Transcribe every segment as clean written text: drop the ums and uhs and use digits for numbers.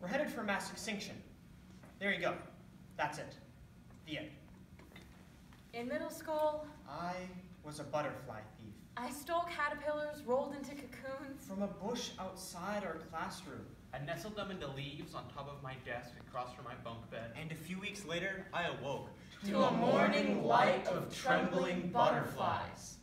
We're headed for mass extinction. There you go. That's it. The end. In middle school, I was a butterfly thief. I stole caterpillars rolled into cocoons. From a bush outside our classroom. I nestled them into leaves on top of my desk across from my bunk bed. And a few weeks later, I awoke To a morning light of trembling butterflies.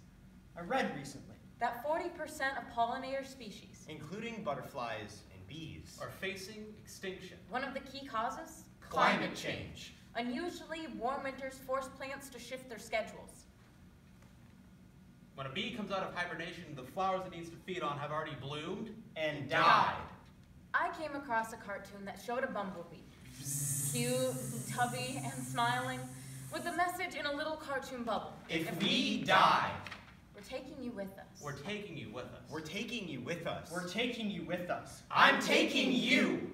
I read recently that 40% of pollinator species, including butterflies and bees, are facing extinction. one of the key causes? climate change. Unusually, warm winters force plants to shift their schedules. When a bee comes out of hibernation, the flowers it needs to feed on have already bloomed And died. I came across a cartoon that showed a bumblebee, cute, tubby, and smiling, with the message in a little cartoon bubble. If we die, We're taking you with us. We're taking you with us. we're taking you with us. we're taking you with us. I'm taking you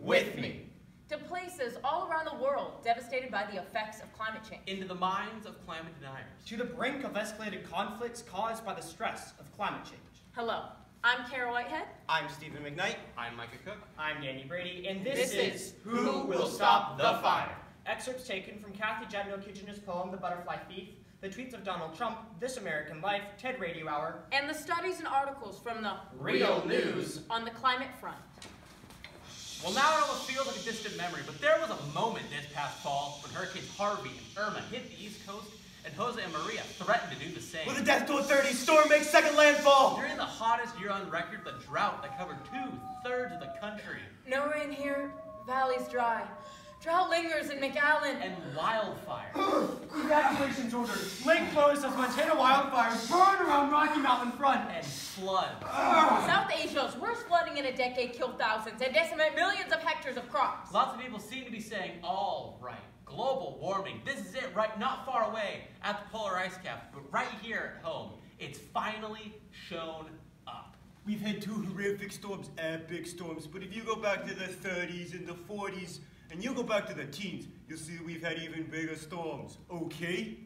with me. To places all around the world devastated by the effects of climate change. Into the minds of climate deniers. To the brink of escalated conflicts caused by the stress of climate change. Hello, I'm Kara Whitehead. I'm Stephen McKnight. I'm Micah Cook. I'm Danny Brady, and This this is Who Will Stop the Fire? Excerpts taken from Kathy Jadno Kitchener's poem, The Butterfly Thief, the tweets of Donald Trump, This American Life, TED Radio Hour, And the studies and articles from the Real News on the climate front. Well, now it almost feels like a distant memory, but there was a moment this past fall when Hurricanes Harvey and Irma hit the East Coast, and Jose and Maria threatened to do the same. With a death toll 30, storm makes second landfall. During the hottest year on record, the drought that covered 2/3 of the country, No rain here, valleys dry. Drought lingers in McAllen. and wildfire. Evacuations orders. Lake closed as Montana wildfires burn around Rocky Mountain front. And flood. South Asia's worst flooding in a decade killed thousands and decimate millions of hectares of crops. Lots of people seem to be saying, all right, global warming, this is it, right, not far away at the polar ice caps, but right here at home, it's finally shown up. We've had two horrific storms, epic storms, but if you go back to the 30s and the 40s, and you go back to the teens, you'll see that we've had even bigger storms, okay?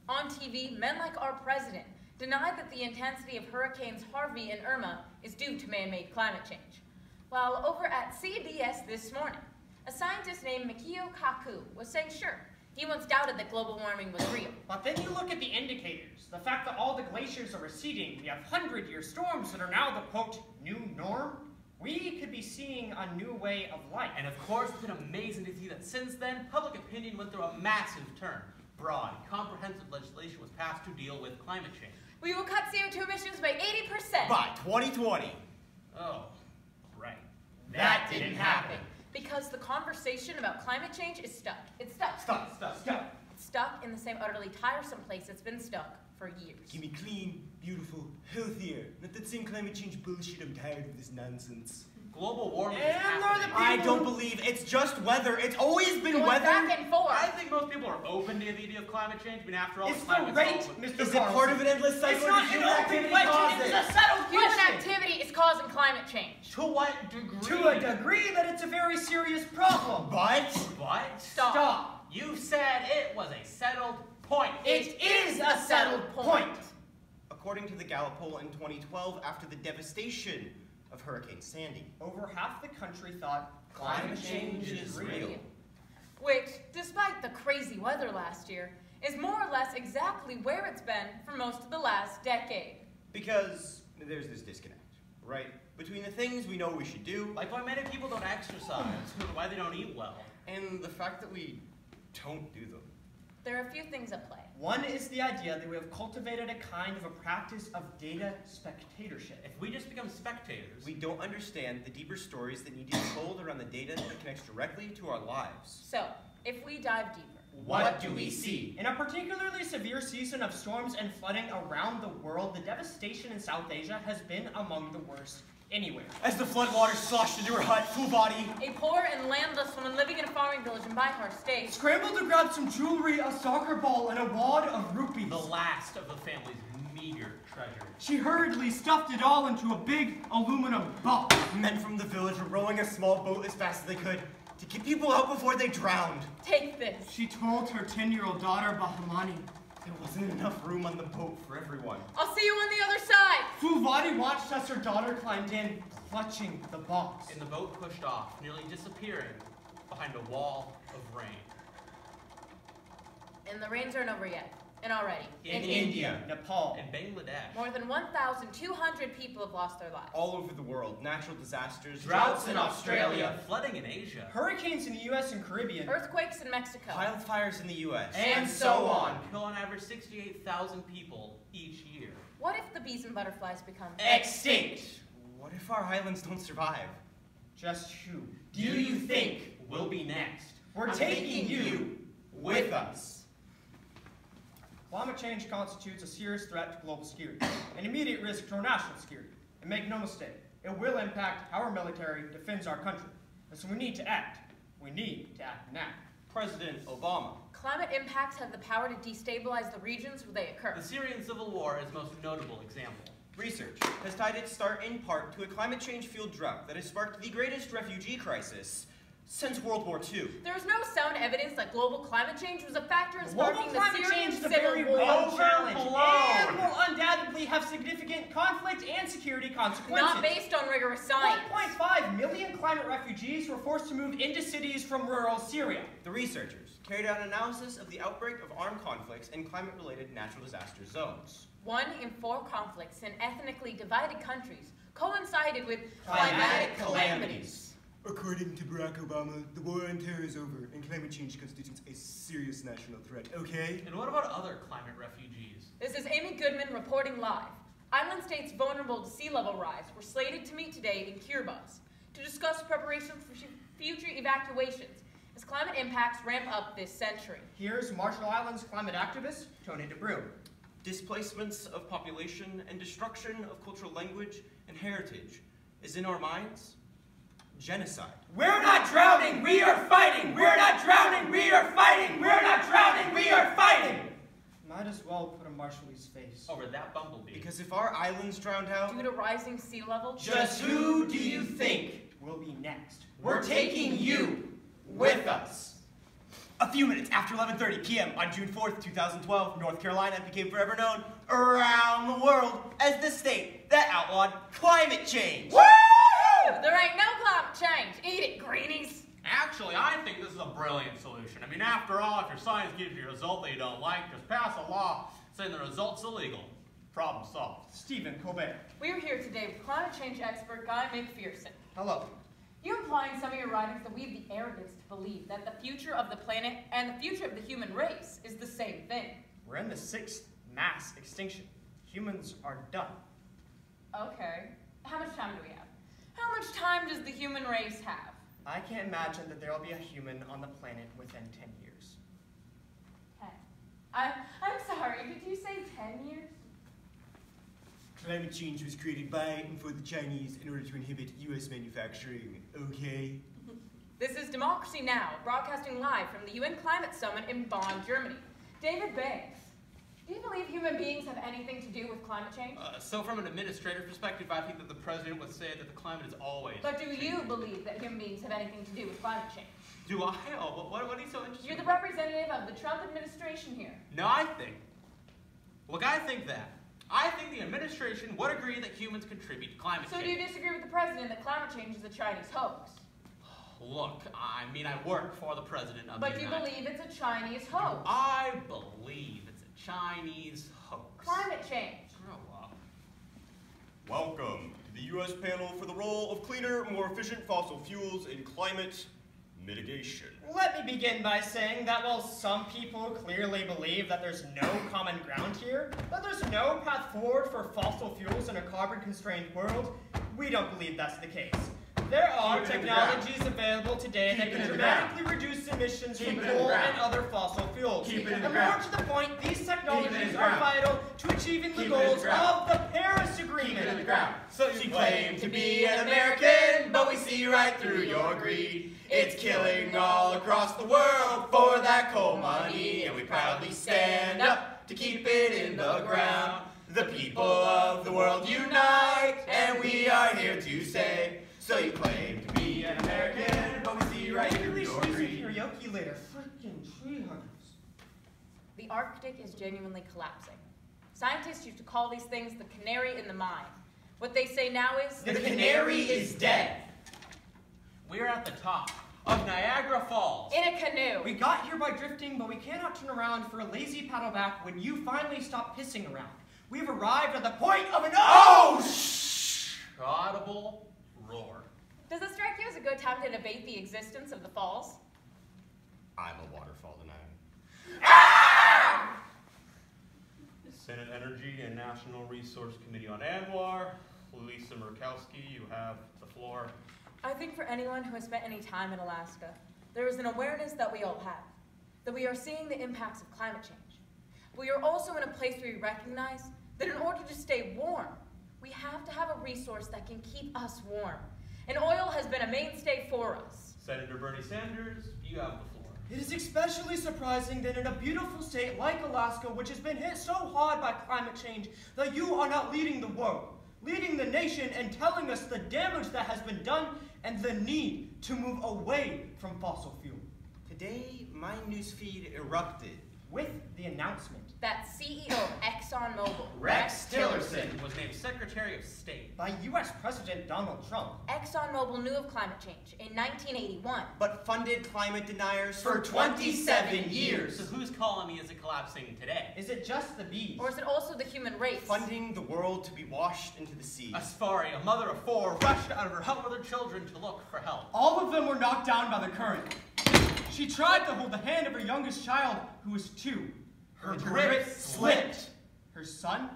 On TV, men like our president deny that the intensity of Hurricanes Harvey and Irma is due to man-made climate change. While over at CBS this morning, a scientist named Mikio Kaku was saying sure, he once doubted that global warming was real. But then you look at the indicators. The fact that all the glaciers are receding, we have 100-year storms that are now the, quote, new norm. We could be seeing a new way of life. And of course, it's been amazing to see that since then, public opinion went through a massive turn. Broad, comprehensive legislation was passed to deal with climate change. We will cut CO2 emissions by 80%. By 2020. Oh, right. That didn't happen. Because the conversation about climate change is stuck. It's stuck. Stop. It's stuck in the same utterly tiresome place it's been stuck for years. Give me clean, beautiful, healthier. Not that same climate change bullshit. I'm tired of this nonsense. Global warming is And happening. I don't believe it's just weather. It's always been Going weather. back and forth. I think most people are open to the idea of climate change, but after all, It's the climate's rate, all- Mr. Is it part of an endless cycle? It's not or an human open activity question, cause it's it? a settled Human question. activity is causing climate change. To what degree? To a degree that it's a very serious problem. But What? Stop. You said it was a settled point. It is a settled point. according to the Gallup poll in 2012, after the devastation of Hurricane Sandy, over half the country thought climate change is real. Which, despite the crazy weather last year, is more or less exactly where it's been for most of the last decade. because there's this disconnect, right? Between the things we know we should do, Like why many people don't exercise, why they don't eat well. and the fact that we don't do them. There are a few things at play. One is the idea that we have cultivated a kind of a practice of data spectatorship. If we just become spectators, We don't understand the deeper stories that need to be told around the data that connects directly to our lives. So, if we dive deeper, What do we see? In a particularly severe season of storms and flooding around the world, the devastation in South Asia has been among the worst anywhere. As the floodwaters sloshed into her hut, full body, a poor and landless woman living in a farming village in Bihar State Scrambled to grab some jewelry, a soccer ball, and a wad of rupees. the last of the family's meager treasures. She hurriedly stuffed it all into a big aluminum box. men from the village were rowing a small boat as fast as they could to get people out before they drowned. Take this. She told her 10-year-old daughter, Bahamani, There wasn't enough room on the boat for everyone. I'll see you on the other side. Fulvati watched as her daughter climbed in, clutching the box. And the boat pushed off, nearly disappearing behind a wall of rain. And the rains aren't over yet. And already. In India, Nepal, And Bangladesh. More than 1,200 people have lost their lives. All over the world, natural disasters, Droughts in Australia, Flooding in Asia. hurricanes in the U.S. and Caribbean, Earthquakes in Mexico. wildfires in the U.S. and so on. Kill on average 68,000 people each year. What if the bees and butterflies become Extinct. What if our islands don't survive? Just who do you think will be next? we're I'm taking you With us. Climate change constitutes a serious threat to global security, an immediate risk to our national security. And make no mistake, it will impact how our military defends our country. And so we need to act. We need to act now. President Obama. Climate impacts have the power to destabilize the regions where they occur. The Syrian civil war is the most notable example. Research has tied its start in part to a climate change-fueled drought that has sparked the greatest refugee crisis since World War II. There is no sound evidence that global climate change was a factor in Global sparking the climate Syrian change is a civil very war. real challenge Overblown. and will undoubtedly have significant conflict and security consequences. Not based on rigorous science. 1.5 million climate refugees were forced to move into cities from rural Syria. The researchers carried out an analysis of the outbreak of armed conflicts in climate-related natural disaster zones. 1 in 4 conflicts in ethnically divided countries coincided with Climatic calamities. According to Barack Obama, the war on terror is over, and climate change constitutes a serious national threat, okay? And what about other climate refugees? This is Amy Goodman reporting live. Island states vulnerable to sea level rise were slated to meet today in Kiribati to discuss preparations for future evacuations as climate impacts ramp up this century. Here's Marshall Islands climate activist Tony DeBrew. Displacements of population and destruction of cultural language and heritage is in our minds genocide. We're not drowning, we are fighting! We're not drowning, we are fighting! We're not drowning, we are fighting! Might as well put a Marshallese face. Over that bumblebee. Because if our islands drowned out, Due to rising sea level, Just who do you think will be next? We're taking you with us. a few minutes after 11:30 p.m. on June 4th, 2012, North Carolina became forever known around the world as the state that outlawed climate change. Woo! there ain't no climate change. Eat it, greenies. Actually, I think this is a brilliant solution. I mean, after all, if your science gives you a result that you don't like, just pass a law saying the result's illegal. Problem solved. Stephen Colbert. We are here today with climate change expert Guy McPherson. Hello. You imply in some of your writings that we have the arrogance to believe that the future of the planet and the future of the human race is the same thing. We're in the 6th mass extinction. Humans are done. Okay. How much time do we have? How much time does the human race have? I can't imagine that there will be a human on the planet within 10 years. 10. I'm sorry, did you say 10 years? Climate change was created by and for the Chinese in order to inhibit U.S. manufacturing, okay? This is Democracy Now!, broadcasting live from the UN Climate Summit in Bonn, Germany. David Banks, do you believe human beings have anything to do with climate change? So from an administrative perspective, I think that the president would say that the climate is always But do you changing. believe that human beings have anything to do with climate change? Do I? Oh, but what are you so interested You're the in? representative of the Trump administration here. No, I think that. I think the administration would agree that humans contribute to climate So do change. you disagree with the president that climate change is a Chinese hoax? Look, I mean, I work for the president of But the you United believe it's a Chinese hoax? I believe it's a Chinese hoax. Climate change. Grow up. Welcome to the U.S. panel for the role of cleaner, more efficient fossil fuels in climate mitigation. Let me begin by saying that while some people clearly believe that there's no common ground here, that there's no path forward for fossil fuels in a carbon-constrained world, we don't believe that's the case. There are Keep it in the technologies available today that Keep it can in the dramatically reduce emissions Keep from it in the coal ground. and other fossil fuels. Keep it in the and more ground. to the point, these Keep technologies it in the are ground. vital to achieving the Keep it in the goals ground. of the Paris Agreement. So you claim to be an American, but we see right through your greed. It's killing all across the world for that coal money, and we proudly stand up to keep it in the ground. The people of the world unite, and we are here to say, so you claim to be an American, but we see right Maybe through we your should do some greed. karaoke later. Freaking tree huggers. the Arctic is genuinely collapsing. Scientists used to call these things the canary in the mine. What they say now is, The canary is dead. We're at the top of Niagara Falls. in a canoe. We got here by drifting, but we cannot turn around for a lazy paddleback when you finally stop pissing around. We've arrived at the point of an Audible roar. Does it strike you as a good time to debate the existence of the falls? I'm a waterfall denier. Senate Energy and National Resource Committee on ANWR. Lisa Murkowski, you have the floor. I think for anyone who has spent any time in Alaska, there is an awareness that we all have, that we are seeing the impacts of climate change. We are also in a place where we recognize that in order to stay warm, we have to have a resource that can keep us warm. And oil has been a mainstay for us. Senator Bernie Sanders, you have the floor. It is especially surprising that in a beautiful state like Alaska, which has been hit so hard by climate change, that you are not leading the world, leading the nation, and telling us the damage that has been done and the need to move away from fossil fuel. Today, my newsfeed erupted. With the announcement That CEO of ExxonMobil, Rex Tillerson. Was named Secretary of State. by U.S. President Donald Trump. ExxonMobil knew of climate change in 1981. But funded climate deniers for 27 years. So whose colony is it collapsing today? Is it just the bees? Or is it also the human race? Funding the world to be washed into the sea. Asfari, a mother of four, rushed out of her hut with her children to look for help. All of them were knocked down by the current. She tried to hold the hand of her youngest child, who was 2. Her The grip slipped. Her son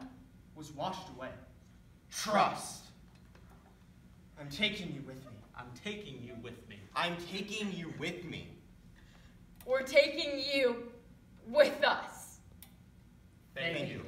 was washed away. Trust. I'm taking you with me. I'm taking you with me. I'm taking you with me. We're taking you with us. Thank Thank you. you.